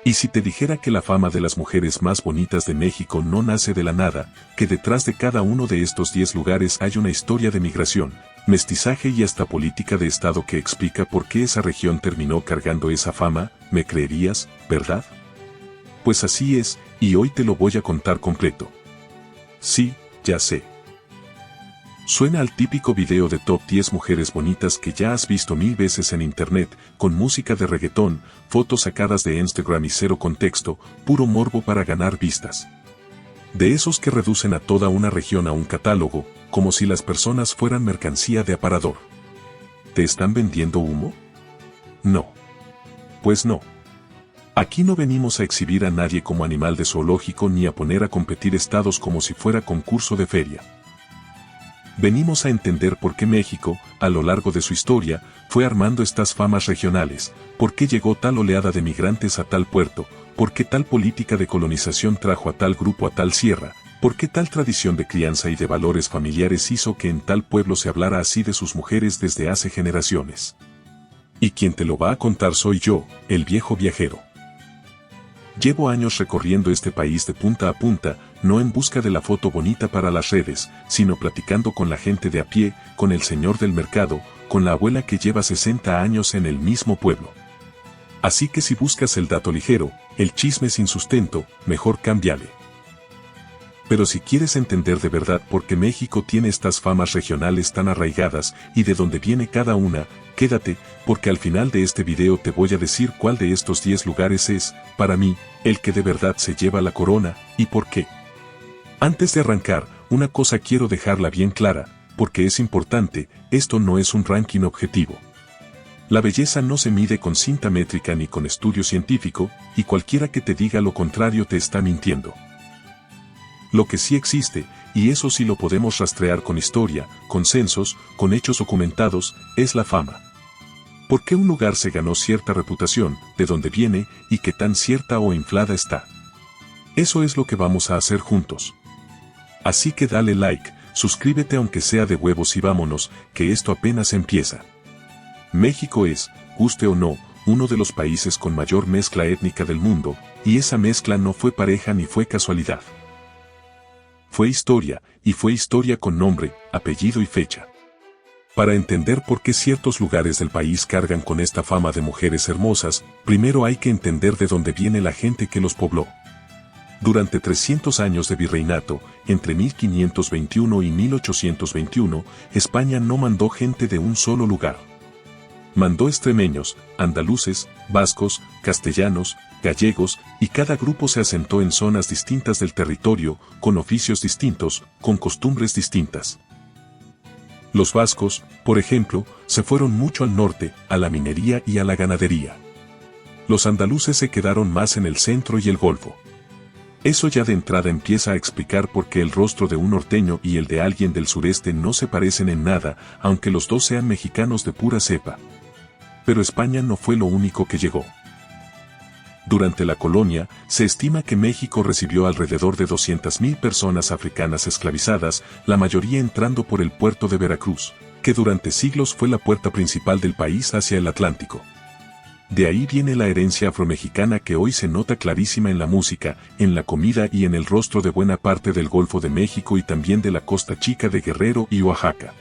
Y si te dijera que la fama de las mujeres más bonitas de México no nace de la nada, que detrás de cada uno de estos 10 lugares hay una historia de migración, mestizaje y hasta política de Estado que explica por qué esa región terminó cargando esa fama, ¿me creerías, verdad? Pues así es, y hoy te lo voy a contar completo. Sí, ya sé. Suena al típico video de top 10 mujeres bonitas que ya has visto 1000 veces en internet, con música de reggaetón, fotos sacadas de Instagram y cero contexto, puro morbo para ganar vistas. De esos que reducen a toda una región a un catálogo, como si las personas fueran mercancía de aparador. ¿Te están vendiendo humo? No. Pues no. Aquí no venimos a exhibir a nadie como animal de zoológico ni a poner a competir estados como si fuera concurso de feria. Venimos a entender por qué México, a lo largo de su historia, fue armando estas famas regionales, por qué llegó tal oleada de migrantes a tal puerto, por qué tal política de colonización trajo a tal grupo a tal sierra, por qué tal tradición de crianza y de valores familiares hizo que en tal pueblo se hablara así de sus mujeres desde hace generaciones. Y quien te lo va a contar soy yo, el viejo viajero. Llevo años recorriendo este país de punta a punta, no en busca de la foto bonita para las redes, sino platicando con la gente de a pie, con el señor del mercado, con la abuela que lleva 60 años en el mismo pueblo. Así que si buscas el dato ligero, el chisme sin sustento, mejor cámbiale. Pero si quieres entender de verdad por qué México tiene estas famas regionales tan arraigadas y de dónde viene cada una, quédate, porque al final de este video te voy a decir cuál de estos 10 lugares es, para mí, el que de verdad se lleva la corona, y por qué. Antes de arrancar, una cosa quiero dejarla bien clara, porque es importante, esto no es un ranking objetivo. La belleza no se mide con cinta métrica ni con estudio científico, y cualquiera que te diga lo contrario te está mintiendo. Lo que sí existe, y eso sí lo podemos rastrear con historia, con censos, con hechos documentados, es la fama. ¿Por qué un lugar se ganó cierta reputación, de dónde viene, y qué tan cierta o inflada está? Eso es lo que vamos a hacer juntos. Así que dale like, suscríbete aunque sea de huevos y vámonos, que esto apenas empieza. México es, guste o no, uno de los países con mayor mezcla étnica del mundo, y esa mezcla no fue pareja ni fue casualidad. Fue historia, y fue historia con nombre, apellido y fecha. Para entender por qué ciertos lugares del país cargan con esta fama de mujeres hermosas, primero hay que entender de dónde viene la gente que los pobló. Durante 300 años de virreinato, entre 1521 y 1821, España no mandó gente de un solo lugar. Mandó extremeños, andaluces, vascos, castellanos, gallegos, y cada grupo se asentó en zonas distintas del territorio, con oficios distintos, con costumbres distintas. Los vascos, por ejemplo, se fueron mucho al norte, a la minería y a la ganadería. Los andaluces se quedaron más en el centro y el Golfo. Eso ya de entrada empieza a explicar por qué el rostro de un norteño y el de alguien del sureste no se parecen en nada, aunque los dos sean mexicanos de pura cepa. Pero España no fue lo único que llegó. Durante la colonia, se estima que México recibió alrededor de 200.000 personas africanas esclavizadas, la mayoría entrando por el puerto de Veracruz, que durante siglos fue la puerta principal del país hacia el Atlántico. De ahí viene la herencia afromexicana que hoy se nota clarísima en la música, en la comida y en el rostro de buena parte del Golfo de México y también de la Costa Chica de Guerrero y Oaxaca.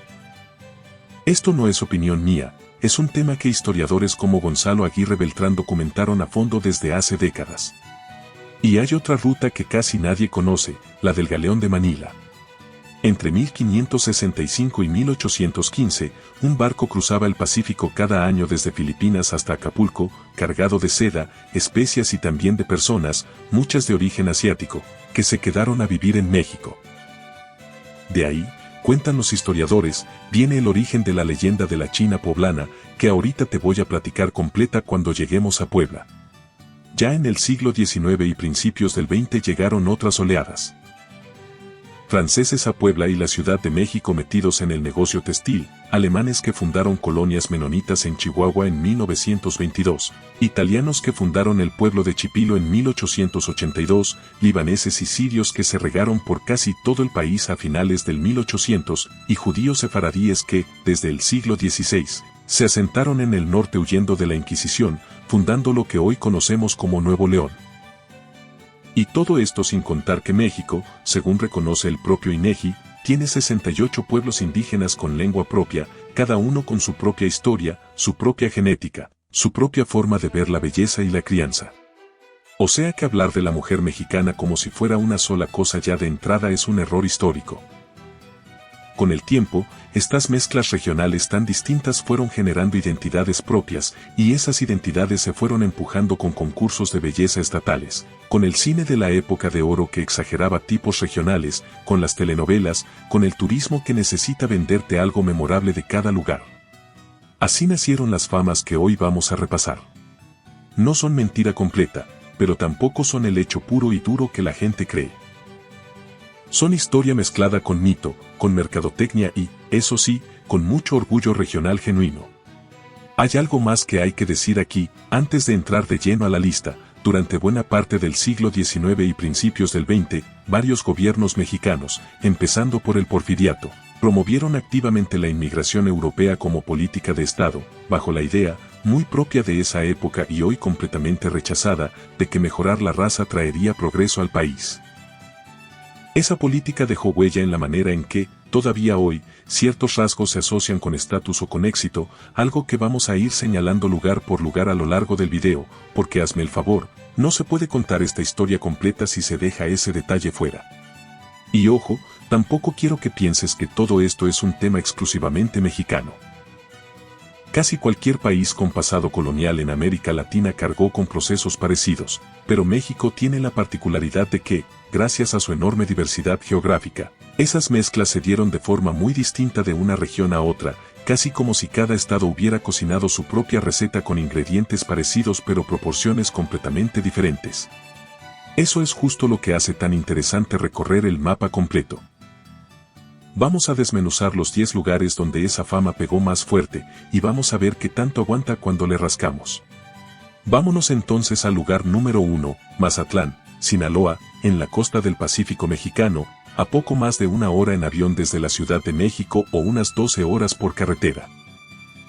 Esto no es opinión mía. Es un tema que historiadores como Gonzalo Aguirre Beltrán documentaron a fondo desde hace décadas. Y hay otra ruta que casi nadie conoce, la del Galeón de Manila. Entre 1565 y 1815, un barco cruzaba el Pacífico cada año desde Filipinas hasta Acapulco, cargado de seda, especias y también de personas, muchas de origen asiático, que se quedaron a vivir en México. De ahí, cuentan los historiadores, viene el origen de la leyenda de la China poblana, que ahorita te voy a platicar completa cuando lleguemos a Puebla. Ya en el siglo XIX y principios del XX llegaron otras oleadas. Franceses a Puebla y la Ciudad de México metidos en el negocio textil, alemanes que fundaron colonias menonitas en Chihuahua en 1922, italianos que fundaron el pueblo de Chipilo en 1882, libaneses y sirios que se regaron por casi todo el país a finales del 1800, y judíos sefaradíes que, desde el siglo XVI, se asentaron en el norte huyendo de la Inquisición, fundando lo que hoy conocemos como Nuevo León. Y todo esto sin contar que México, según reconoce el propio INEGI, tiene 68 pueblos indígenas con lengua propia, cada uno con su propia historia, su propia genética, su propia forma de ver la belleza y la crianza. O sea que hablar de la mujer mexicana como si fuera una sola cosa ya de entrada es un error histórico. Con el tiempo, estas mezclas regionales tan distintas fueron generando identidades propias, y esas identidades se fueron empujando con concursos de belleza estatales, con el cine de la época de oro que exageraba tipos regionales, con las telenovelas, con el turismo que necesita venderte algo memorable de cada lugar. Así nacieron las famas que hoy vamos a repasar. No son mentira completa, pero tampoco son el hecho puro y duro que la gente cree. Son historia mezclada con mito, con mercadotecnia y, eso sí, con mucho orgullo regional genuino. Hay algo más que hay que decir aquí, antes de entrar de lleno a la lista. Durante buena parte del siglo XIX y principios del XX, varios gobiernos mexicanos, empezando por el Porfiriato, promovieron activamente la inmigración europea como política de Estado, bajo la idea, muy propia de esa época y hoy completamente rechazada, de que mejorar la raza traería progreso al país. Esa política dejó huella en la manera en que, todavía hoy, ciertos rasgos se asocian con estatus o con éxito, algo que vamos a ir señalando lugar por lugar a lo largo del video, porque hazme el favor, no se puede contar esta historia completa si se deja ese detalle fuera. Y ojo, tampoco quiero que pienses que todo esto es un tema exclusivamente mexicano. Casi cualquier país con pasado colonial en América Latina cargó con procesos parecidos, pero México tiene la particularidad de que, gracias a su enorme diversidad geográfica, esas mezclas se dieron de forma muy distinta de una región a otra, casi como si cada estado hubiera cocinado su propia receta con ingredientes parecidos pero proporciones completamente diferentes. Eso es justo lo que hace tan interesante recorrer el mapa completo. Vamos a desmenuzar los 10 lugares donde esa fama pegó más fuerte, y vamos a ver qué tanto aguanta cuando le rascamos. Vámonos entonces al lugar número 1, Mazatlán, Sinaloa, en la costa del Pacífico mexicano, a poco más de una hora en avión desde la Ciudad de México o unas 12 horas por carretera.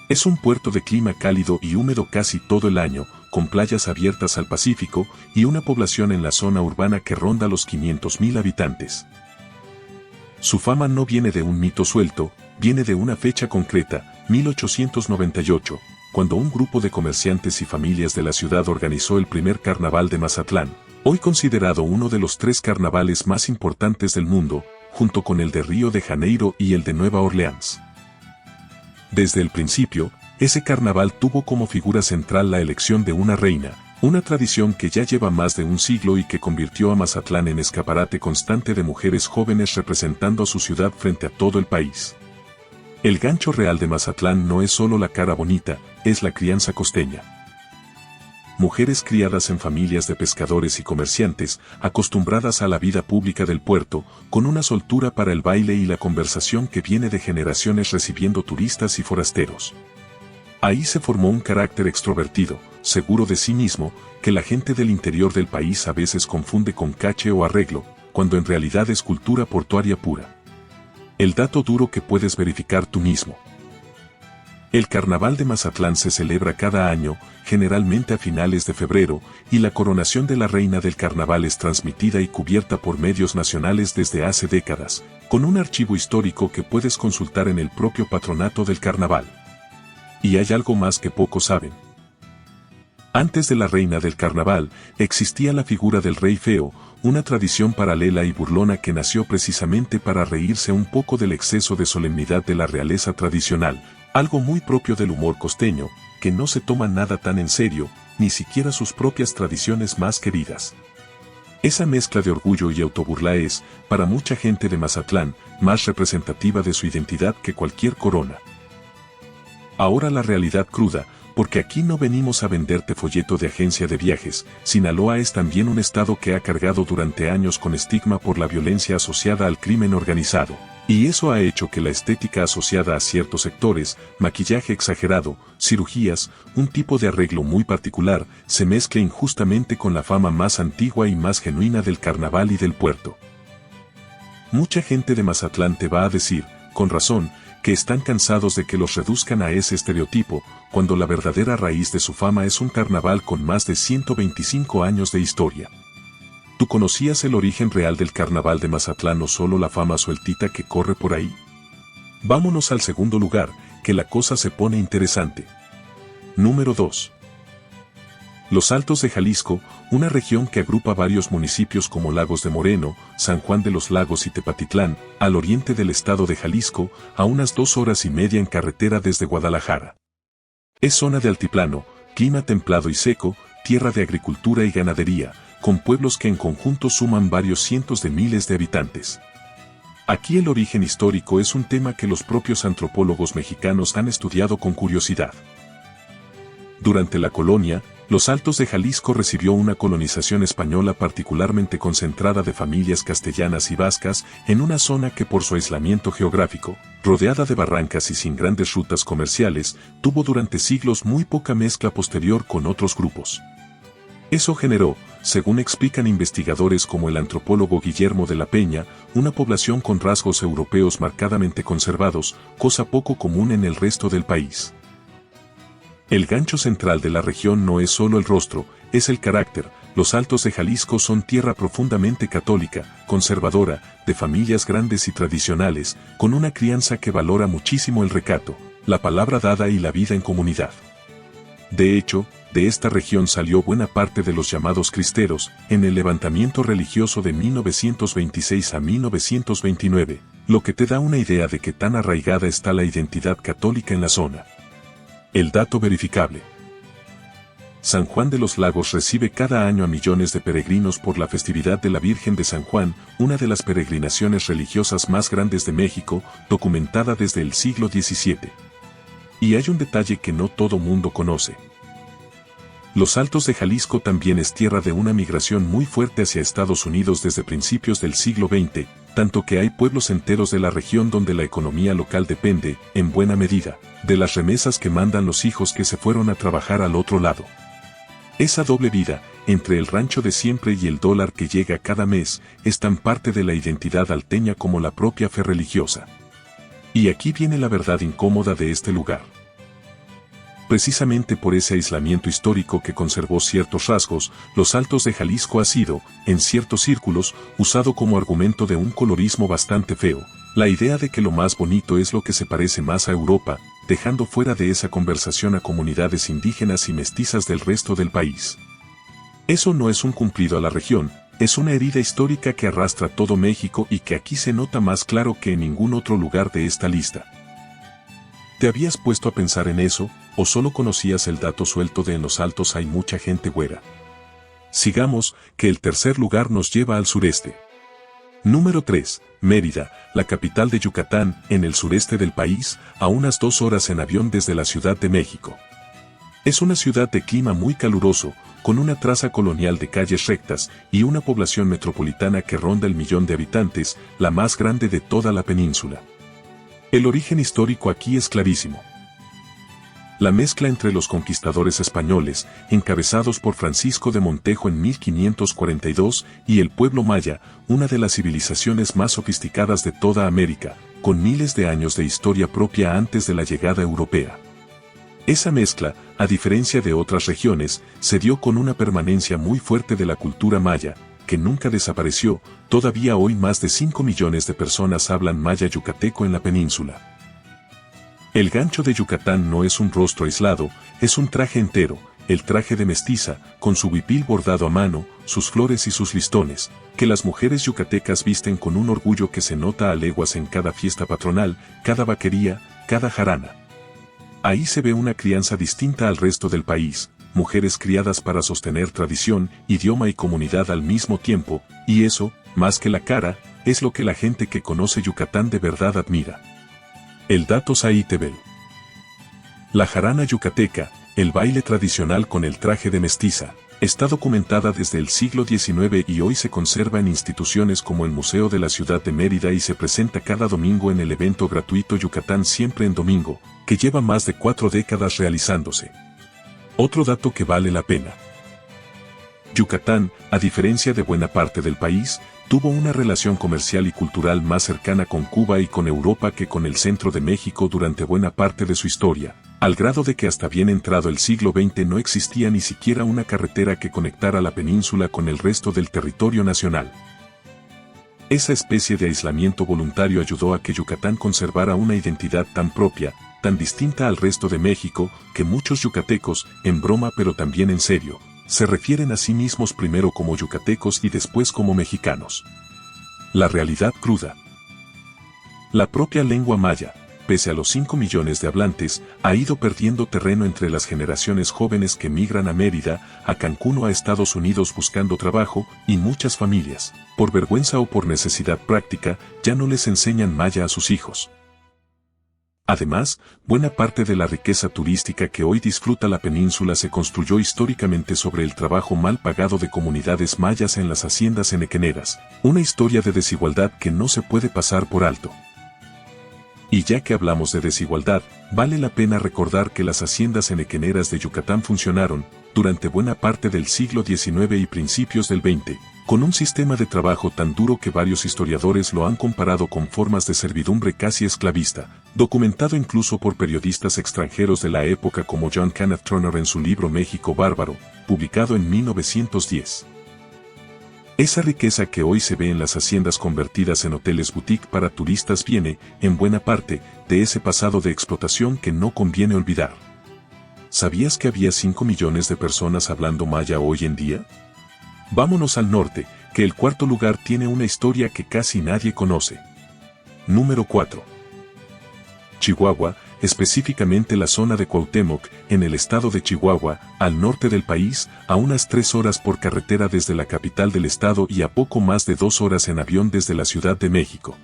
Es un puerto de clima cálido y húmedo casi todo el año, con playas abiertas al Pacífico y una población en la zona urbana que ronda los 500,000 habitantes. Su fama no viene de un mito suelto, viene de una fecha concreta, 1898, cuando un grupo de comerciantes y familias de la ciudad organizó el primer carnaval de Mazatlán, hoy considerado uno de los 3 carnavales más importantes del mundo, junto con el de Río de Janeiro y el de Nueva Orleans. Desde el principio, ese carnaval tuvo como figura central la elección de una reina, una tradición que ya lleva más de un siglo y que convirtió a Mazatlán en escaparate constante de mujeres jóvenes representando a su ciudad frente a todo el país. El gancho real de Mazatlán no es solo la cara bonita, es la crianza costeña. Mujeres criadas en familias de pescadores y comerciantes, acostumbradas a la vida pública del puerto, con una soltura para el baile y la conversación que viene de generaciones recibiendo turistas y forasteros. Ahí se formó un carácter extrovertido, seguro de sí mismo, que la gente del interior del país a veces confunde con caché o arreglo, cuando en realidad es cultura portuaria pura. El dato duro que puedes verificar tú mismo. El Carnaval de Mazatlán se celebra cada año, generalmente a finales de febrero, y la coronación de la reina del carnaval es transmitida y cubierta por medios nacionales desde hace décadas, con un archivo histórico que puedes consultar en el propio patronato del carnaval. Y hay algo más que pocos saben. Antes de la reina del carnaval, existía la figura del rey feo, una tradición paralela y burlona que nació precisamente para reírse un poco del exceso de solemnidad de la realeza tradicional, algo muy propio del humor costeño, que no se toma nada tan en serio, ni siquiera sus propias tradiciones más queridas. Esa mezcla de orgullo y autoburla es, para mucha gente de Mazatlán, más representativa de su identidad que cualquier corona. Ahora la realidad cruda, porque aquí no venimos a venderte folleto de agencia de viajes. Sinaloa es también un estado que ha cargado durante años con estigma por la violencia asociada al crimen organizado, y eso ha hecho que la estética asociada a ciertos sectores, maquillaje exagerado, cirugías, un tipo de arreglo muy particular, se mezcle injustamente con la fama más antigua y más genuina del carnaval y del puerto. Mucha gente de Mazatlán te va a decir, con razón, que están cansados de que los reduzcan a ese estereotipo, cuando la verdadera raíz de su fama es un carnaval con más de 125 años de historia. ¿Tú conocías el origen real del carnaval de Mazatlán o solo la fama sueltita que corre por ahí? Vámonos al segundo lugar, que la cosa se pone interesante. Número 2. Los Altos de Jalisco, una región que agrupa varios municipios como Lagos de Moreno, San Juan de los Lagos y Tepatitlán, al oriente del estado de Jalisco, a unas 2 horas y media en carretera desde Guadalajara. Es zona de altiplano, clima templado y seco, tierra de agricultura y ganadería, con pueblos que en conjunto suman varios cientos de miles de habitantes. Aquí el origen histórico es un tema que los propios antropólogos mexicanos han estudiado con curiosidad. Durante la colonia, Los Altos de Jalisco recibió una colonización española particularmente concentrada de familias castellanas y vascas en una zona que por su aislamiento geográfico, rodeada de barrancas y sin grandes rutas comerciales, tuvo durante siglos muy poca mezcla posterior con otros grupos. Eso generó, según explican investigadores como el antropólogo Guillermo de la Peña, una población con rasgos europeos marcadamente conservados, cosa poco común en el resto del país. El gancho central de la región no es solo el rostro, es el carácter. Los Altos de Jalisco son tierra profundamente católica, conservadora, de familias grandes y tradicionales, con una crianza que valora muchísimo el recato, la palabra dada y la vida en comunidad. De hecho, de esta región salió buena parte de los llamados cristeros, en el levantamiento religioso de 1926 a 1929, lo que te da una idea de qué tan arraigada está la identidad católica en la zona. El dato verificable. San Juan de los Lagos recibe cada año a millones de peregrinos por la festividad de la Virgen de San Juan, una de las peregrinaciones religiosas más grandes de México, documentada desde el siglo XVII. Y hay un detalle que no todo mundo conoce. Los Altos de Jalisco también es tierra de una migración muy fuerte hacia Estados Unidos desde principios del siglo XX, tanto que hay pueblos enteros de la región donde la economía local depende, en buena medida, de las remesas que mandan los hijos que se fueron a trabajar al otro lado. Esa doble vida, entre el rancho de siempre y el dólar que llega cada mes, es tan parte de la identidad alteña como la propia fe religiosa. Y aquí viene la verdad incómoda de este lugar. Precisamente por ese aislamiento histórico que conservó ciertos rasgos, Los Altos de Jalisco ha sido, en ciertos círculos, usado como argumento de un colorismo bastante feo, la idea de que lo más bonito es lo que se parece más a Europa, dejando fuera de esa conversación a comunidades indígenas y mestizas del resto del país. Eso no es un cumplido a la región, es una herida histórica que arrastra todo México y que aquí se nota más claro que en ningún otro lugar de esta lista. ¿Te habías puesto a pensar en eso, o solo conocías el dato suelto de en Los Altos hay mucha gente güera? Sigamos, que el tercer lugar nos lleva al sureste. Número 3. Mérida, la capital de Yucatán, en el sureste del país, a unas 2 horas en avión desde la Ciudad de México. Es una ciudad de clima muy caluroso, con una traza colonial de calles rectas y una población metropolitana que ronda el 1.000.000 de habitantes, la más grande de toda la península. El origen histórico aquí es clarísimo. La mezcla entre los conquistadores españoles, encabezados por Francisco de Montejo en 1542, y el pueblo maya, una de las civilizaciones más sofisticadas de toda América, con miles de años de historia propia antes de la llegada europea. Esa mezcla, a diferencia de otras regiones, se dio con una permanencia muy fuerte de la cultura maya, que nunca desapareció. Todavía hoy más de 5 millones de personas hablan maya yucateco en la península. El gancho de Yucatán no es un rostro aislado, es un traje entero, el traje de mestiza, con su huipil bordado a mano, sus flores y sus listones, que las mujeres yucatecas visten con un orgullo que se nota a leguas en cada fiesta patronal, cada vaquería, cada jarana. Ahí se ve una crianza distinta al resto del país, mujeres criadas para sostener tradición, idioma y comunidad al mismo tiempo, y eso, más que la cara, es lo que la gente que conoce Yucatán de verdad admira. El dato Saitebel. La jarana yucateca, el baile tradicional con el traje de mestiza, está documentada desde el siglo XIX y hoy se conserva en instituciones como el Museo de la Ciudad de Mérida y se presenta cada domingo en el evento gratuito Yucatán Siempre en Domingo, que lleva más de 4 décadas realizándose. Otro dato que vale la pena. Yucatán, a diferencia de buena parte del país, tuvo una relación comercial y cultural más cercana con Cuba y con Europa que con el centro de México durante buena parte de su historia, al grado de que hasta bien entrado el siglo XX no existía ni siquiera una carretera que conectara la península con el resto del territorio nacional. Esa especie de aislamiento voluntario ayudó a que Yucatán conservara una identidad tan propia, tan distinta al resto de México, que muchos yucatecos, en broma pero también en serio, se refieren a sí mismos primero como yucatecos y después como mexicanos. La realidad cruda. La propia lengua maya, pese a los 5 millones de hablantes, ha ido perdiendo terreno entre las generaciones jóvenes que migran a Mérida, a Cancún o a Estados Unidos buscando trabajo, y muchas familias, por vergüenza o por necesidad práctica, ya no les enseñan maya a sus hijos. Además, buena parte de la riqueza turística que hoy disfruta la península se construyó históricamente sobre el trabajo mal pagado de comunidades mayas en las haciendas henequeneras, una historia de desigualdad que no se puede pasar por alto. Y ya que hablamos de desigualdad, vale la pena recordar que las haciendas henequeneras de Yucatán funcionaron, durante buena parte del siglo XIX y principios del XX, con un sistema de trabajo tan duro que varios historiadores lo han comparado con formas de servidumbre casi esclavista, documentado incluso por periodistas extranjeros de la época como John Kenneth Turner en su libro México Bárbaro, publicado en 1910. Esa riqueza que hoy se ve en las haciendas convertidas en hoteles boutique para turistas viene, en buena parte, de ese pasado de explotación que no conviene olvidar. ¿Sabías que había 5 millones de personas hablando maya hoy en día? Vámonos al norte, que el cuarto lugar tiene una historia que casi nadie conoce. Número 4. Chihuahua, específicamente la zona de Cuauhtémoc, en el estado de Chihuahua, al norte del país, a unas 3 horas por carretera desde la capital del estado y a poco más de 2 horas en avión desde la Ciudad de México.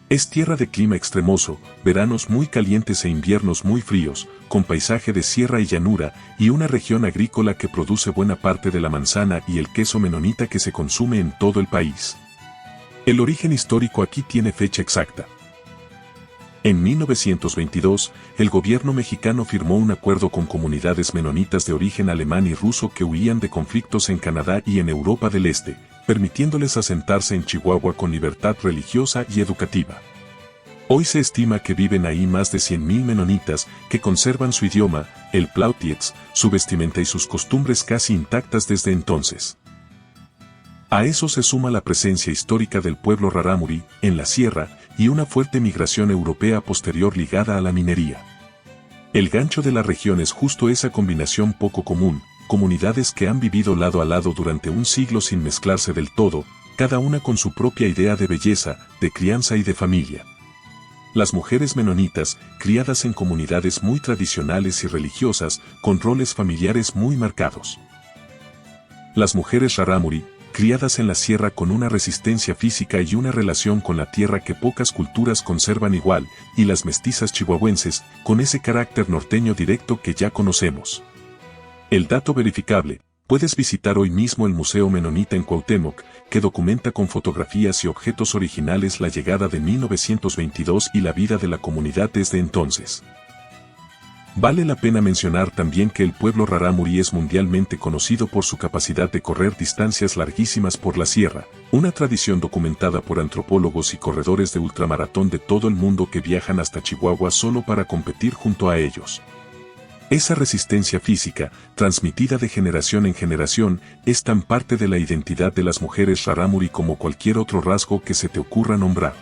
Es tierra de clima extremoso, veranos muy calientes e inviernos muy fríos, con paisaje de sierra y llanura, y una región agrícola que produce buena parte de la manzana y el queso menonita que se consume en todo el país. El origen histórico aquí tiene fecha exacta. En 1922, el gobierno mexicano firmó un acuerdo con comunidades menonitas de origen alemán y ruso que huían de conflictos en Canadá y en Europa del Este, permitiéndoles asentarse en Chihuahua con libertad religiosa y educativa. Hoy se estima que viven ahí más de 100,000 menonitas que conservan su idioma, el Plautietz, su vestimenta y sus costumbres casi intactas desde entonces. A eso se suma la presencia histórica del pueblo rarámuri, en la sierra, y una fuerte migración europea posterior ligada a la minería. El gancho de la región es justo esa combinación poco común, comunidades que han vivido lado a lado durante un siglo sin mezclarse del todo, cada una con su propia idea de belleza, de crianza y de familia. Las mujeres menonitas, criadas en comunidades muy tradicionales y religiosas, con roles familiares muy marcados. Las mujeres rarámuri, criadas en la sierra con una resistencia física y una relación con la tierra que pocas culturas conservan igual, y las mestizas chihuahuenses, con ese carácter norteño directo que ya conocemos. El dato verificable: puedes visitar hoy mismo el Museo Menonita en Cuauhtémoc, que documenta con fotografías y objetos originales la llegada de 1922 y la vida de la comunidad desde entonces. Vale la pena mencionar también que el pueblo rarámuri es mundialmente conocido por su capacidad de correr distancias larguísimas por la sierra, una tradición documentada por antropólogos y corredores de ultramaratón de todo el mundo que viajan hasta Chihuahua solo para competir junto a ellos. Esa resistencia física, transmitida de generación en generación, es tan parte de la identidad de las mujeres rarámuri como cualquier otro rasgo que se te ocurra nombrar.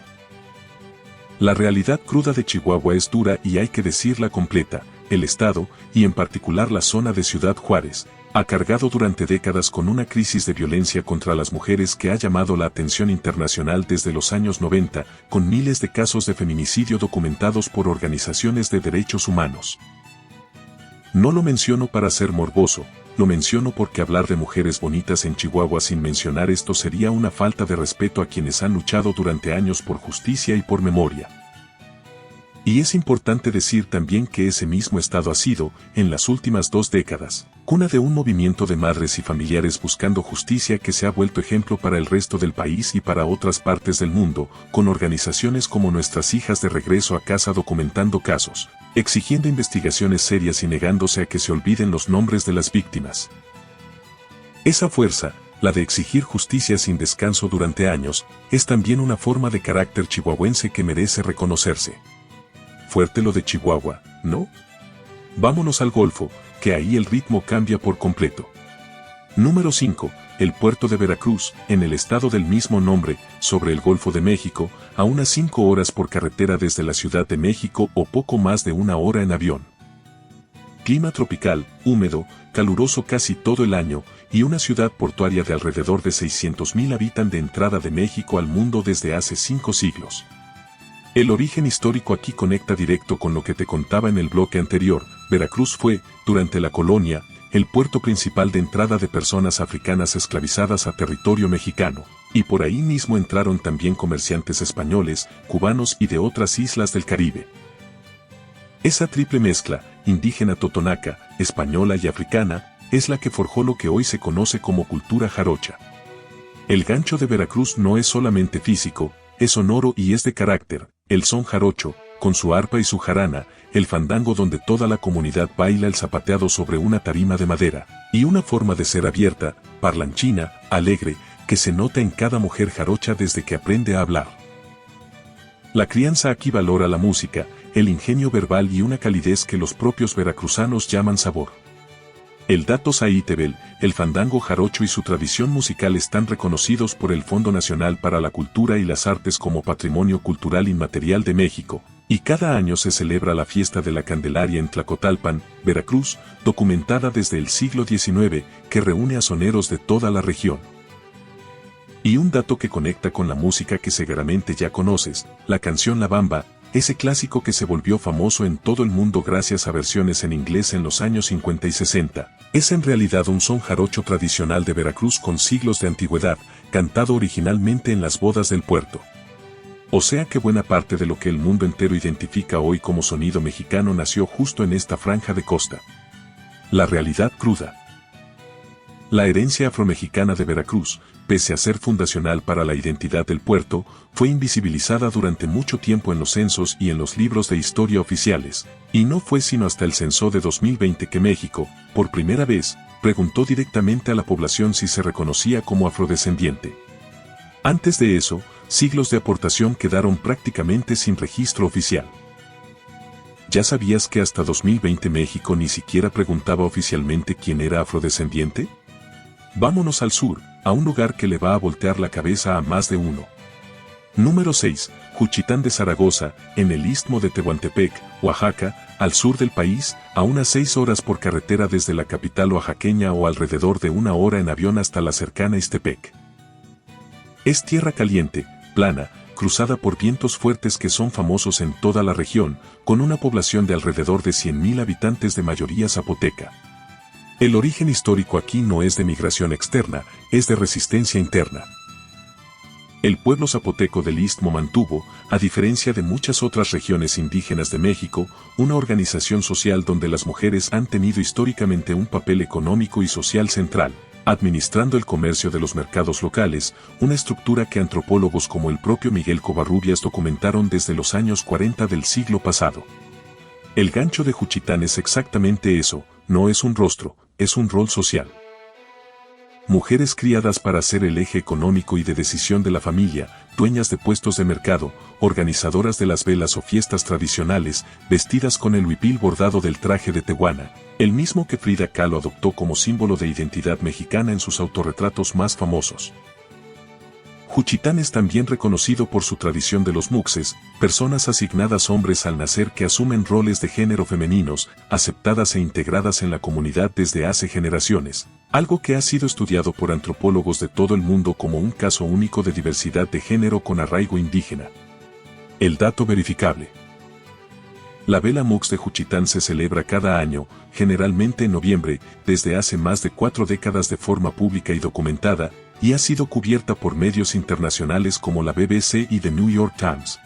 La realidad cruda de Chihuahua es dura y hay que decirla completa. El estado, y en particular la zona de Ciudad Juárez, ha cargado durante décadas con una crisis de violencia contra las mujeres que ha llamado la atención internacional desde los años 90, con miles de casos de feminicidio documentados por organizaciones de derechos humanos. No lo menciono para ser morboso, lo menciono porque hablar de mujeres bonitas en Chihuahua sin mencionar esto sería una falta de respeto a quienes han luchado durante años por justicia y por memoria. Y es importante decir también que ese mismo estado ha sido, en las últimas 2 décadas, cuna de un movimiento de madres y familiares buscando justicia que se ha vuelto ejemplo para el resto del país y para otras partes del mundo, con organizaciones como Nuestras Hijas de Regreso a Casa documentando casos, exigiendo investigaciones serias y negándose a que se olviden los nombres de las víctimas. Esa fuerza, la de exigir justicia sin descanso durante años, es también una forma de carácter chihuahuense que merece reconocerse. Fuerte lo de Chihuahua, ¿no? Vámonos al Golfo, que ahí el ritmo cambia por completo. Número 5. El puerto de Veracruz, en el estado del mismo nombre, sobre el Golfo de México, a unas 5 horas por carretera desde la Ciudad de México o poco más de 1 hora en avión. Clima tropical, húmedo, caluroso casi todo el año, y una ciudad portuaria de alrededor de 600,000 habitan de entrada de México al mundo desde hace 5 siglos. El origen histórico aquí conecta directo con lo que te contaba en el bloque anterior. Veracruz fue, durante la colonia, el puerto principal de entrada de personas africanas esclavizadas a territorio mexicano, y por ahí mismo entraron también comerciantes españoles, cubanos y de otras islas del Caribe. Esa triple mezcla, indígena totonaca, española y africana, es la que forjó lo que hoy se conoce como cultura jarocha. El gancho de Veracruz no es solamente físico, es sonoro y es de carácter. El son jarocho, con su arpa y su jarana, el fandango donde toda la comunidad baila el zapateado sobre una tarima de madera, y una forma de ser abierta, parlanchina, alegre, que se nota en cada mujer jarocha desde que aprende a hablar. La crianza aquí valora la música, el ingenio verbal y una calidez que los propios veracruzanos llaman sabor. El dato Saitebel, el fandango jarocho y su tradición musical están reconocidos por el Fondo Nacional para la Cultura y las Artes como Patrimonio Cultural Inmaterial de México, y cada año se celebra la fiesta de la Candelaria en Tlacotalpan, Veracruz, documentada desde el siglo XIX, que reúne a soneros de toda la región. Y un dato que conecta con la música que seguramente ya conoces, la canción La Bamba, ese clásico que se volvió famoso en todo el mundo gracias a versiones en inglés en los años 50 y 60, es en realidad un son jarocho tradicional de Veracruz con siglos de antigüedad, cantado originalmente en las bodas del puerto. O sea que buena parte de lo que el mundo entero identifica hoy como sonido mexicano nació justo en esta franja de costa. La realidad cruda. La herencia afromexicana de Veracruz, pese a ser fundacional para la identidad del puerto, fue invisibilizada durante mucho tiempo en los censos y en los libros de historia oficiales, y no fue sino hasta el censo de 2020 que México, por primera vez, preguntó directamente a la población si se reconocía como afrodescendiente. Antes de eso, siglos de aportación quedaron prácticamente sin registro oficial. ¿Ya sabías que hasta 2020 México ni siquiera preguntaba oficialmente quién era afrodescendiente? Vámonos al sur, a un lugar que le va a voltear la cabeza a más de uno. Número 6. Juchitán de Zaragoza, en el istmo de Tehuantepec, Oaxaca, al sur del país, a unas 6 horas por carretera desde la capital oaxaqueña o alrededor de 1 hora en avión hasta la cercana Ixtepec. Es tierra caliente, plana, cruzada por vientos fuertes que son famosos en toda la región, con una población de alrededor de 100,000 habitantes de mayoría zapoteca. El origen histórico aquí no es de migración externa, es de resistencia interna. El pueblo zapoteco del Istmo mantuvo, a diferencia de muchas otras regiones indígenas de México, una organización social donde las mujeres han tenido históricamente un papel económico y social central, administrando el comercio de los mercados locales, una estructura que antropólogos como el propio Miguel Covarrubias documentaron desde los años 40 del siglo pasado. El gancho de Juchitán es exactamente eso, no es un rostro, es un rol social. Mujeres criadas para ser el eje económico y de decisión de la familia, dueñas de puestos de mercado, organizadoras de las velas o fiestas tradicionales, vestidas con el huipil bordado del traje de tehuana, el mismo que Frida Kahlo adoptó como símbolo de identidad mexicana en sus autorretratos más famosos. Juchitán es también reconocido por su tradición de los muxes, personas asignadas hombres al nacer que asumen roles de género femeninos, aceptadas e integradas en la comunidad desde hace generaciones, algo que ha sido estudiado por antropólogos de todo el mundo como un caso único de diversidad de género con arraigo indígena. El dato verificable. La Vela Mux de Juchitán se celebra cada año, generalmente en noviembre, desde hace más de 4 décadas de forma pública y documentada, y ha sido cubierta por medios internacionales como la BBC y The New York Times.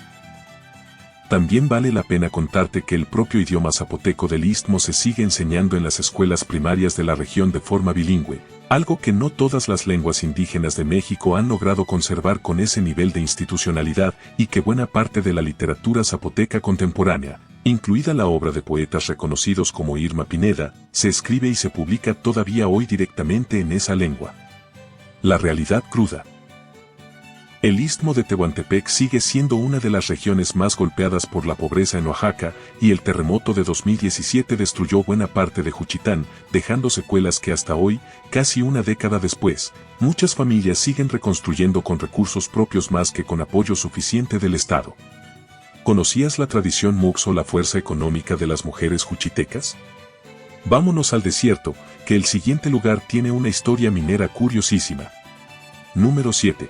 También vale la pena contarte que el propio idioma zapoteco del Istmo se sigue enseñando en las escuelas primarias de la región de forma bilingüe, Algo que no todas las lenguas indígenas de México han logrado conservar con ese nivel de institucionalidad y que buena parte de la literatura zapoteca contemporánea, incluida la obra de poetas reconocidos como Irma Pineda, se escribe y se publica todavía hoy directamente en esa lengua. La realidad cruda. El istmo de Tehuantepec sigue siendo una de las regiones más golpeadas por la pobreza en Oaxaca, y el terremoto de 2017 destruyó buena parte de Juchitán, dejando secuelas que hasta hoy, casi una década después, muchas familias siguen reconstruyendo con recursos propios más que con apoyo suficiente del Estado. ¿Conocías la tradición Mux o la fuerza económica de las mujeres juchitecas? Vámonos al desierto, que el siguiente lugar tiene una historia minera curiosísima. Número 7.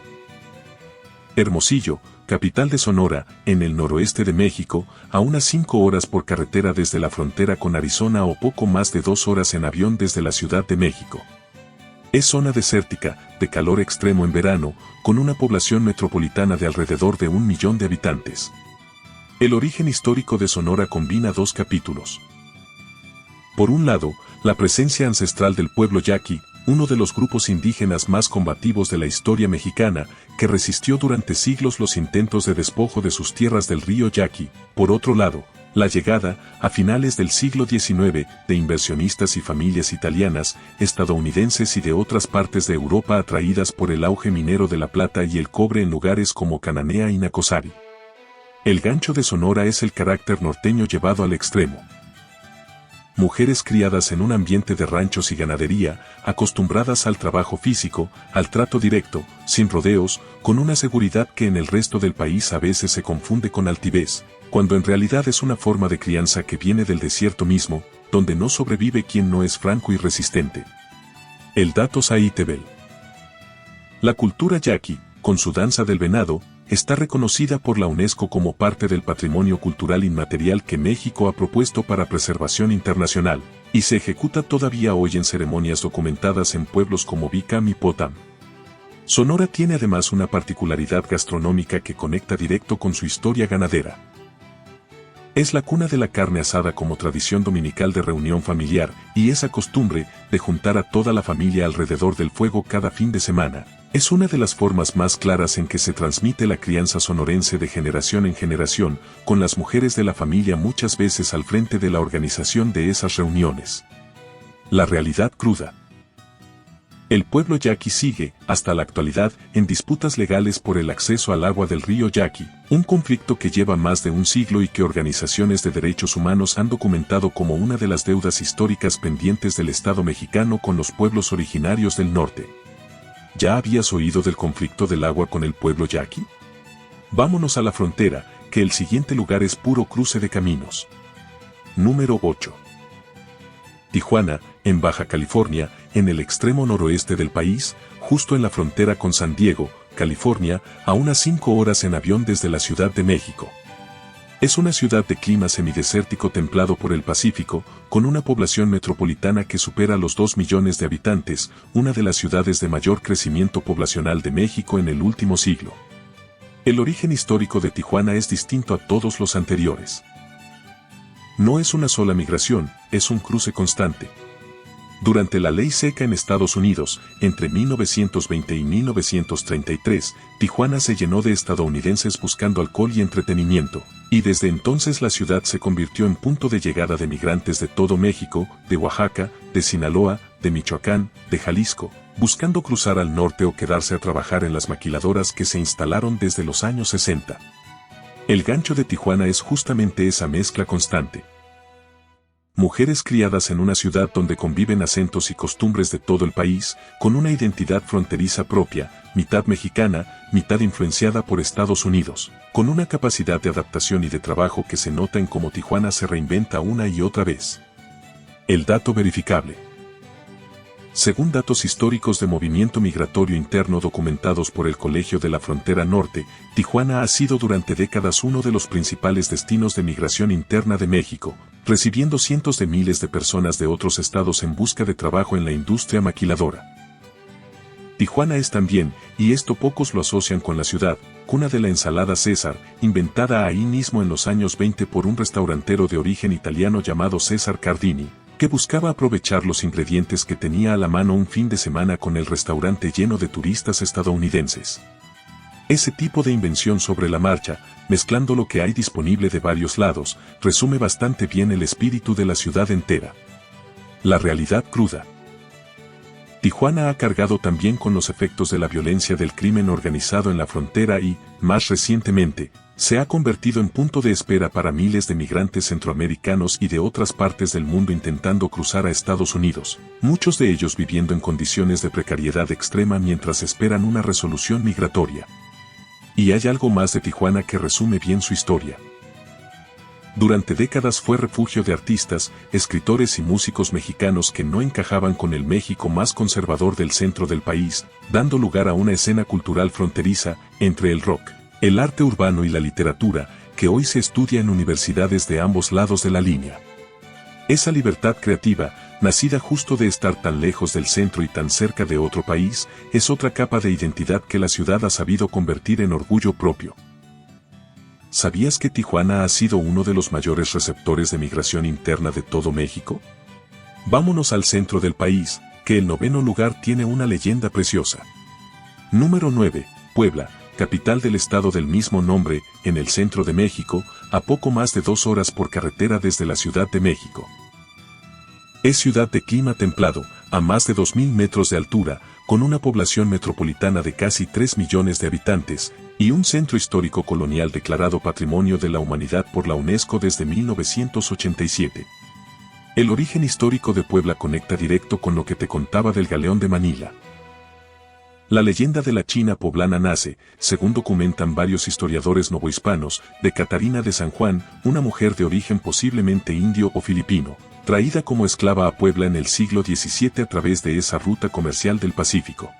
Hermosillo, capital de Sonora, en el noroeste de México, a unas 5 horas por carretera desde la frontera con Arizona o poco más de 2 horas en avión desde la Ciudad de México. Es zona desértica, de calor extremo en verano, con una población metropolitana de alrededor de 1 millón de habitantes. El origen histórico de Sonora combina dos capítulos. Por un lado, la presencia ancestral del pueblo yaqui, uno de los grupos indígenas más combativos de la historia mexicana, que resistió durante siglos los intentos de despojo de sus tierras del río Yaqui. Por otro lado, la llegada, a finales del siglo XIX, de inversionistas y familias italianas, estadounidenses y de otras partes de Europa atraídas por el auge minero de la plata y el cobre en lugares como Cananea y Nacosari. El gancho de Sonora es el carácter norteño llevado al extremo. Mujeres criadas en un ambiente de ranchos y ganadería, acostumbradas al trabajo físico, al trato directo, sin rodeos, con una seguridad que en el resto del país a veces se confunde con altivez, cuando en realidad es una forma de crianza que viene del desierto mismo, donde no sobrevive quien no es franco y resistente. El dato Saitebel. La cultura yaqui, con su danza del venado, está reconocida por la UNESCO como parte del patrimonio cultural inmaterial que México ha propuesto para preservación internacional, y se ejecuta todavía hoy en ceremonias documentadas en pueblos como Bicam y Potam. Sonora tiene además una particularidad gastronómica que conecta directo con su historia ganadera. Es la cuna de la carne asada como tradición dominical de reunión familiar, y esa costumbre de juntar a toda la familia alrededor del fuego cada fin de semana, es una de las formas más claras en que se transmite la crianza sonorense de generación en generación, con las mujeres de la familia muchas veces al frente de la organización de esas reuniones. La realidad cruda. El pueblo yaqui sigue, hasta la actualidad, en disputas legales por el acceso al agua del río Yaqui, un conflicto que lleva más de un siglo y que organizaciones de derechos humanos han documentado como una de las deudas históricas pendientes del Estado mexicano con los pueblos originarios del norte. ¿Ya habías oído del conflicto del agua con el pueblo yaqui? Vámonos a la frontera, que el siguiente lugar es puro cruce de caminos. Número 8. Tijuana, en Baja California, en el extremo noroeste del país, justo en la frontera con San Diego, California, a unas 5 horas en avión desde la Ciudad de México. Es una ciudad de clima semidesértico templado por el Pacífico, con una población metropolitana que supera los 2 millones de habitantes, una de las ciudades de mayor crecimiento poblacional de México en el último siglo. El origen histórico de Tijuana es distinto a todos los anteriores. No es una sola migración, es un cruce constante. Durante la ley seca en Estados Unidos, entre 1920 y 1933, Tijuana se llenó de estadounidenses buscando alcohol y entretenimiento, y desde entonces la ciudad se convirtió en punto de llegada de migrantes de todo México, de Oaxaca, de Sinaloa, de Michoacán, de Jalisco, buscando cruzar al norte o quedarse a trabajar en las maquiladoras que se instalaron desde los años 60. El gancho de Tijuana es justamente esa mezcla constante. Mujeres criadas en una ciudad donde conviven acentos y costumbres de todo el país, con una identidad fronteriza propia, mitad mexicana, mitad influenciada por Estados Unidos, con una capacidad de adaptación y de trabajo que se nota en cómo Tijuana se reinventa una y otra vez. El dato verificable. Según datos históricos de movimiento migratorio interno documentados por el Colegio de la Frontera Norte, Tijuana ha sido durante décadas uno de los principales destinos de migración interna de México, recibiendo cientos de miles de personas de otros estados en busca de trabajo en la industria maquiladora. Tijuana es también, y esto pocos lo asocian con la ciudad, cuna de la ensalada César, inventada ahí mismo en los años 20 por un restaurantero de origen italiano llamado César Cardini, que buscaba aprovechar los ingredientes que tenía a la mano un fin de semana con el restaurante lleno de turistas estadounidenses. Ese tipo de invención sobre la marcha, mezclando lo que hay disponible de varios lados, resume bastante bien el espíritu de la ciudad entera. La realidad cruda. Tijuana ha cargado también con los efectos de la violencia del crimen organizado en la frontera y, más recientemente, se ha convertido en punto de espera para miles de migrantes centroamericanos y de otras partes del mundo intentando cruzar a Estados Unidos, muchos de ellos viviendo en condiciones de precariedad extrema mientras esperan una resolución migratoria. Y hay algo más de Tijuana que resume bien su historia. Durante décadas fue refugio de artistas, escritores y músicos mexicanos que no encajaban con el México más conservador del centro del país, dando lugar a una escena cultural fronteriza entre el rock, el arte urbano y la literatura, que hoy se estudia en universidades de ambos lados de la línea. Esa libertad creativa, nacida justo de estar tan lejos del centro y tan cerca de otro país, es otra capa de identidad que la ciudad ha sabido convertir en orgullo propio. ¿Sabías que Tijuana ha sido uno de los mayores receptores de migración interna de todo México? Vámonos al centro del país, que el 9º lugar tiene una leyenda preciosa. Número 9, Puebla, capital del estado del mismo nombre, en el centro de México, a poco más de 2 horas por carretera desde la Ciudad de México. Es ciudad de clima templado, a más de 2.000 metros de altura, con una población metropolitana de casi 3 millones de habitantes, y un centro histórico colonial declarado Patrimonio de la Humanidad por la UNESCO desde 1987. El origen histórico de Puebla conecta directo con lo que te contaba del Galeón de Manila. La leyenda de la China poblana nace, según documentan varios historiadores novohispanos, de Catarina de San Juan, una mujer de origen posiblemente indio o filipino, traída como esclava a Puebla en el siglo XVII a través de esa ruta comercial del Pacífico.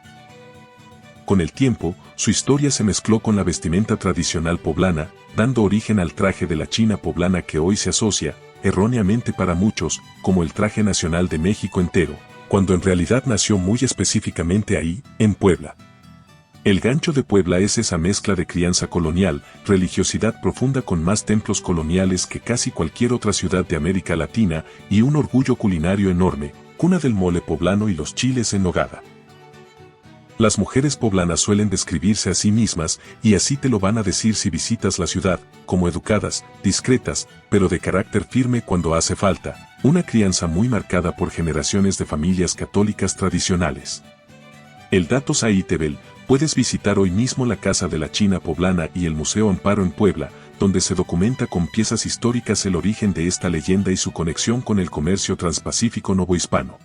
Con el tiempo, su historia se mezcló con la vestimenta tradicional poblana, dando origen al traje de la China poblana que hoy se asocia, erróneamente para muchos, como el traje nacional de México entero, cuando en realidad nació muy específicamente ahí, en Puebla. El gancho de Puebla es esa mezcla de crianza colonial, religiosidad profunda con más templos coloniales que casi cualquier otra ciudad de América Latina y un orgullo culinario enorme, cuna del mole poblano y los chiles en nogada. Las mujeres poblanas suelen describirse a sí mismas, y así te lo van a decir si visitas la ciudad, como educadas, discretas, pero de carácter firme cuando hace falta, una crianza muy marcada por generaciones de familias católicas tradicionales. El dato Saitebel, puedes visitar hoy mismo la Casa de la China Poblana y el Museo Amparo en Puebla, donde se documenta con piezas históricas el origen de esta leyenda y su conexión con el comercio transpacífico novohispano.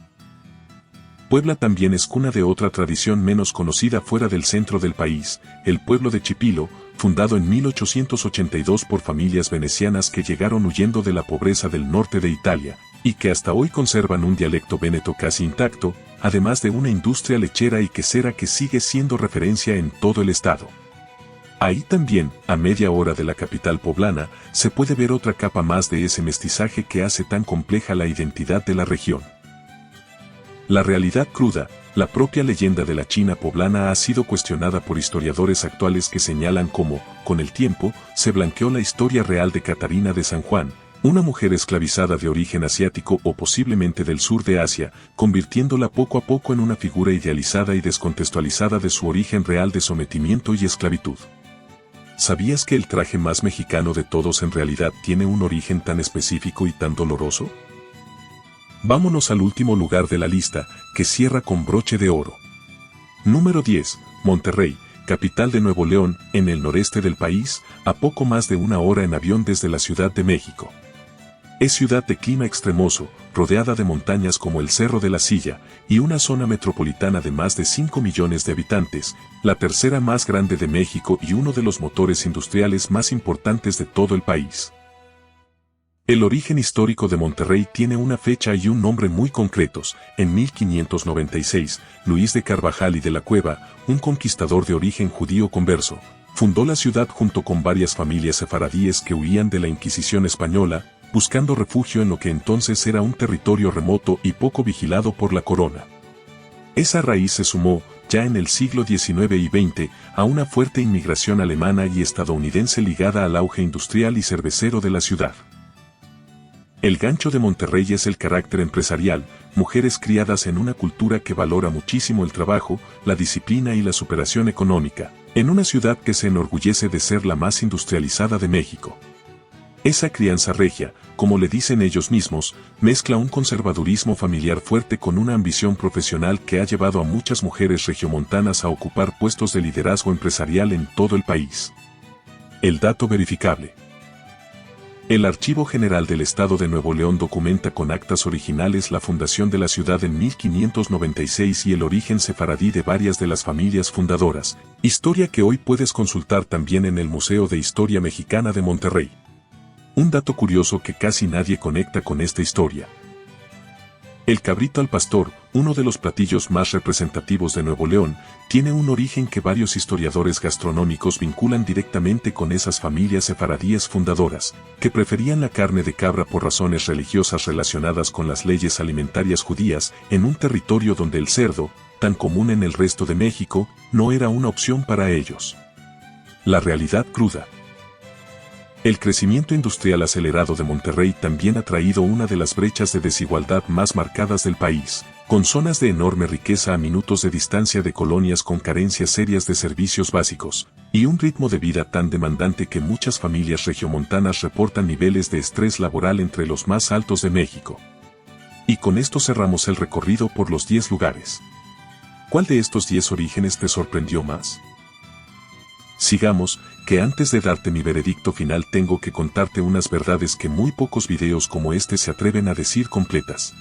Puebla también es cuna de otra tradición menos conocida fuera del centro del país, el pueblo de Chipilo, fundado en 1882 por familias venecianas que llegaron huyendo de la pobreza del norte de Italia, y que hasta hoy conservan un dialecto véneto casi intacto, además de una industria lechera y quesera que sigue siendo referencia en todo el estado. Ahí también, a media hora de la capital poblana, se puede ver otra capa más de ese mestizaje que hace tan compleja la identidad de la región. La realidad cruda, la propia leyenda de la China poblana ha sido cuestionada por historiadores actuales que señalan cómo, con el tiempo, se blanqueó la historia real de Catarina de San Juan, una mujer esclavizada de origen asiático o posiblemente del sur de Asia, convirtiéndola poco a poco en una figura idealizada y descontextualizada de su origen real de sometimiento y esclavitud. ¿Sabías que el traje más mexicano de todos en realidad tiene un origen tan específico y tan doloroso? Vámonos al último lugar de la lista, que cierra con broche de oro. Número 10, Monterrey, capital de Nuevo León, en el noreste del país, a poco más de 1 hora en avión desde la Ciudad de México. Es ciudad de clima extremoso, rodeada de montañas como el Cerro de la Silla, y una zona metropolitana de más de 5 millones de habitantes, la tercera más grande de México y uno de los motores industriales más importantes de todo el país. El origen histórico de Monterrey tiene una fecha y un nombre muy concretos. En 1596, Luis de Carvajal y de la Cueva, un conquistador de origen judío converso, fundó la ciudad junto con varias familias sefaradíes que huían de la Inquisición española, buscando refugio en lo que entonces era un territorio remoto y poco vigilado por la corona. Esa raíz se sumó, ya en el siglo XIX y XX, a una fuerte inmigración alemana y estadounidense ligada al auge industrial y cervecero de la ciudad. El gancho de Monterrey es el carácter empresarial, mujeres criadas en una cultura que valora muchísimo el trabajo, la disciplina y la superación económica, en una ciudad que se enorgullece de ser la más industrializada de México. Esa crianza regia, como le dicen ellos mismos, mezcla un conservadurismo familiar fuerte con una ambición profesional que ha llevado a muchas mujeres regiomontanas a ocupar puestos de liderazgo empresarial en todo el país. El dato verificable. El Archivo General del Estado de Nuevo León documenta con actas originales la fundación de la ciudad en 1596 y el origen sefaradí de varias de las familias fundadoras, historia que hoy puedes consultar también en el Museo de Historia Mexicana de Monterrey. Un dato curioso que casi nadie conecta con esta historia. El cabrito al pastor, uno de los platillos más representativos de Nuevo León, tiene un origen que varios historiadores gastronómicos vinculan directamente con esas familias sefaradíes fundadoras, que preferían la carne de cabra por razones religiosas relacionadas con las leyes alimentarias judías, en un territorio donde el cerdo, tan común en el resto de México, no era una opción para ellos. La realidad cruda. El crecimiento industrial acelerado de Monterrey también ha traído una de las brechas de desigualdad más marcadas del país, con zonas de enorme riqueza a minutos de distancia de colonias con carencias serias de servicios básicos, y un ritmo de vida tan demandante que muchas familias regiomontanas reportan niveles de estrés laboral entre los más altos de México. Y con esto cerramos el recorrido por los 10 lugares. ¿Cuál de estos 10 orígenes te sorprendió más? Sigamos, que antes de darte mi veredicto final tengo que contarte unas verdades que muy pocos videos como este se atreven a decir completas.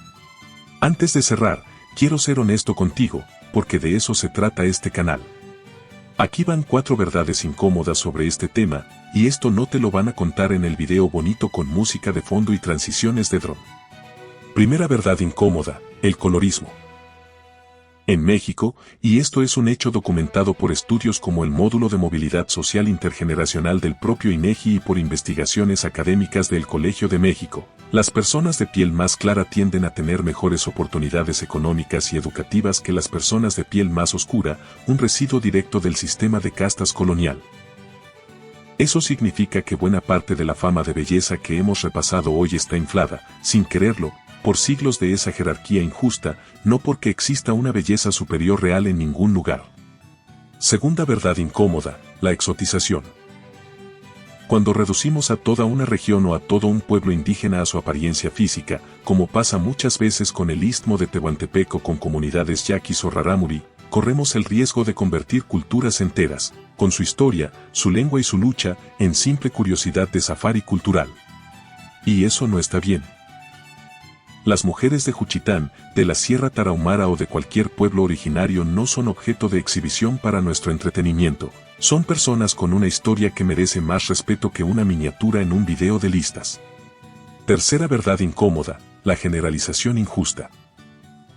Antes de cerrar, quiero ser honesto contigo, porque de eso se trata este canal. Aquí van 4 verdades incómodas sobre este tema, y esto no te lo van a contar en el video bonito con música de fondo y transiciones de dron. Primera verdad incómoda, el colorismo. En México, y esto es un hecho documentado por estudios como el Módulo de Movilidad Social Intergeneracional del propio INEGI y por investigaciones académicas del Colegio de México, las personas de piel más clara tienden a tener mejores oportunidades económicas y educativas que las personas de piel más oscura, un residuo directo del sistema de castas colonial. Eso significa que buena parte de la fama de belleza que hemos repasado hoy está inflada, sin quererlo, por siglos de esa jerarquía injusta, no porque exista una belleza superior real en ningún lugar. Segunda verdad incómoda, la exotización. Cuando reducimos a toda una región o a todo un pueblo indígena a su apariencia física, como pasa muchas veces con el istmo de Tehuantepec o con comunidades yaquis o rarámuri, corremos el riesgo de convertir culturas enteras, con su historia, su lengua y su lucha, en simple curiosidad de safari cultural. Y eso no está bien. Las mujeres de Juchitán, de la Sierra Tarahumara o de cualquier pueblo originario no son objeto de exhibición para nuestro entretenimiento, son personas con una historia que merece más respeto que una miniatura en un video de listas. Tercera verdad incómoda, la generalización injusta.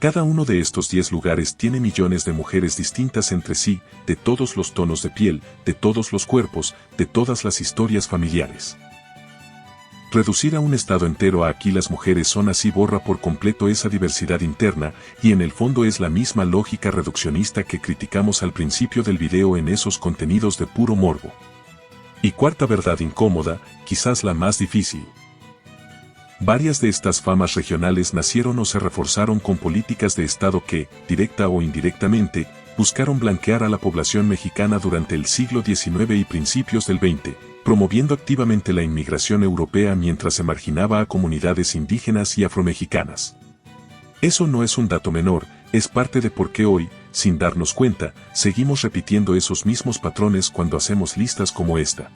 Cada uno de estos 10 lugares tiene millones de mujeres distintas entre sí, de todos los tonos de piel, de todos los cuerpos, de todas las historias familiares. Reducir a un estado entero a aquí las mujeres son así borra por completo esa diversidad interna, y en el fondo es la misma lógica reduccionista que criticamos al principio del video en esos contenidos de puro morbo. Y cuarta verdad incómoda, quizás la más difícil. Varias de estas famas regionales nacieron o se reforzaron con políticas de Estado que, directa o indirectamente, buscaron blanquear a la población mexicana durante el siglo XIX y principios del XX, promoviendo activamente la inmigración europea mientras se marginaba a comunidades indígenas y afromexicanas. Eso no es un dato menor, es parte de por qué hoy, sin darnos cuenta, seguimos repitiendo esos mismos patrones cuando hacemos listas como esta.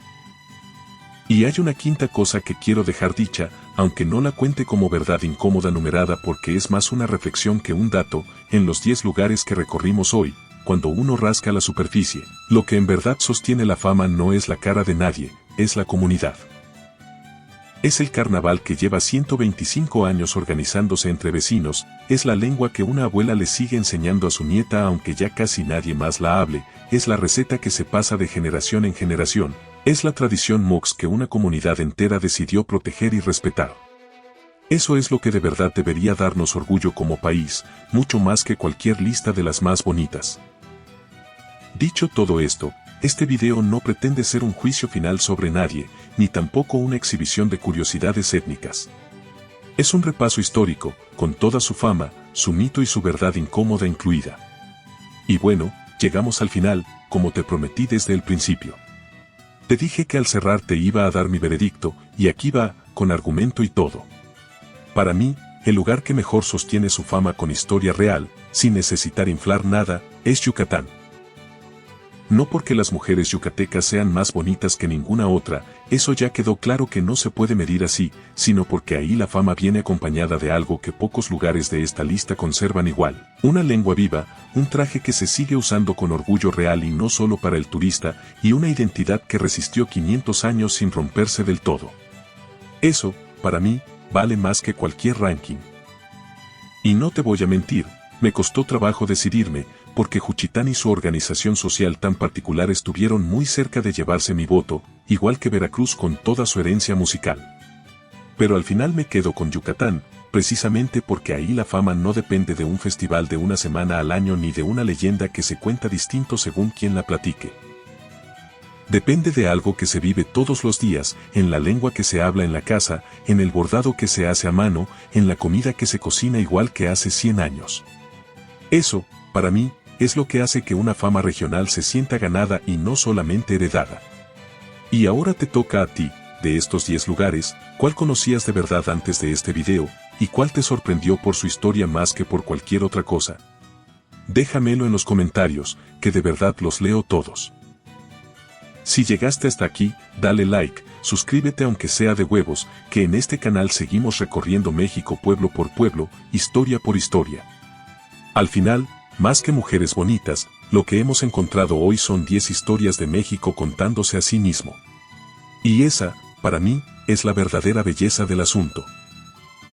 Y hay una quinta cosa que quiero dejar dicha, aunque no la cuente como verdad incómoda numerada porque es más una reflexión que un dato, en los 10 lugares que recorrimos hoy, cuando uno rasca la superficie, lo que en verdad sostiene la fama no es la cara de nadie, es la comunidad. Es el carnaval que lleva 125 años organizándose entre vecinos, es la lengua que una abuela le sigue enseñando a su nieta aunque ya casi nadie más la hable, es la receta que se pasa de generación en generación, es la tradición mox que una comunidad entera decidió proteger y respetar. Eso es lo que de verdad debería darnos orgullo como país, mucho más que cualquier lista de las más bonitas. Dicho todo esto, este video no pretende ser un juicio final sobre nadie, ni tampoco una exhibición de curiosidades étnicas. Es un repaso histórico, con toda su fama, su mito y su verdad incómoda incluida. Y bueno, llegamos al final, como te prometí desde el principio. Te dije que al cerrar te iba a dar mi veredicto, y aquí va, con argumento y todo. Para mí, el lugar que mejor sostiene su fama con historia real, sin necesitar inflar nada, es Yucatán. No porque las mujeres yucatecas sean más bonitas que ninguna otra, eso ya quedó claro que no se puede medir así, sino porque ahí la fama viene acompañada de algo que pocos lugares de esta lista conservan igual, una lengua viva, un traje que se sigue usando con orgullo real y no solo para el turista, y una identidad que resistió 500 años sin romperse del todo. Eso, para mí, vale más que cualquier ranking. Y no te voy a mentir, me costó trabajo decidirme, porque Juchitán y su organización social tan particular estuvieron muy cerca de llevarse mi voto, igual que Veracruz con toda su herencia musical. Pero al final me quedo con Yucatán, precisamente porque ahí la fama no depende de un festival de una semana al año ni de una leyenda que se cuenta distinto según quien la platique. Depende de algo que se vive todos los días, en la lengua que se habla en la casa, en el bordado que se hace a mano, en la comida que se cocina igual que hace 100 años. Eso, para mí, es lo que hace que una fama regional se sienta ganada y no solamente heredada. Y ahora te toca a ti, de estos 10 lugares, ¿cuál conocías de verdad antes de este video, y cuál te sorprendió por su historia más que por cualquier otra cosa? Déjamelo en los comentarios, que de verdad los leo todos. Si llegaste hasta aquí, dale like, suscríbete aunque sea de huevos, que en este canal seguimos recorriendo México pueblo por pueblo, historia por historia. Al final, más que mujeres bonitas, lo que hemos encontrado hoy son 10 historias de México contándose a sí mismo. Y esa, para mí, es la verdadera belleza del asunto.